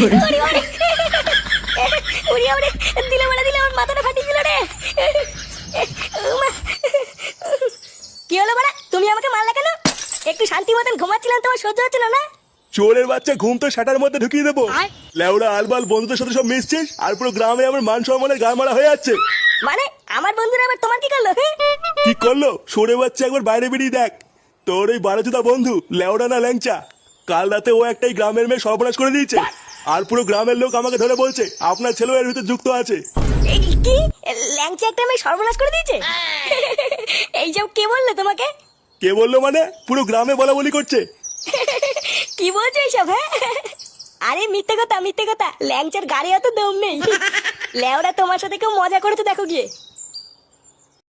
ওরে ওরে ওরে ওরে দিলে বলে দিলে আমার মাথাটা ফাটিয়ে দিল রে। উমা। কি হলো বড়া, তুমি আমাকে মারলে কেন? একটু শান্তি মতন ঘুমাচ্ছিলাম, তোমার সহ্য হচ্ছিল না? চোরের বাচ্চা, ঘুম তো শাটার মধ্যে ঢুকিয়ে দেবো। লেউড়া আলবাল বন্ধুদের সাথে সব মিশছিস, আর পুরো গ্রামে আমার মান সম্মানের গা মারা হয়ে যাচ্ছে। মানে আমার বন্ধুরা আবার তোমার কি করলো? কি করলো? সরে বাচ্চা, একবার বাইরে বেরিয়ে দেখ। তোর ওই বারোজুদা বন্ধু লেউড়া না ল্যাংচা, কাল রাতে ও একটাই গ্রামের মেয়ে সর্বনাশ করে দিয়েছে। আর পুরো গ্রামের লোক আমাকে ধরে বলছে আপনার ছেলেও এর ভিতরে যুক্ত আছে। এই কি ল্যাংচা একটা মেয়ে সর্বনাশ করে দিয়েছে? এইসব কে বললো তোমাকে? কে বললো মানে? পুরো গ্রামে বলা বলি করছে। কি বলছো এইসব? হ্যাঁ, আরে মিথ্যে কথা মিথ্যে কথা, ল্যাংচার গাড়ি অত দম নেই। লেওরা তোমার সাথে কেউ মজা করেছে দেখো গিয়ে।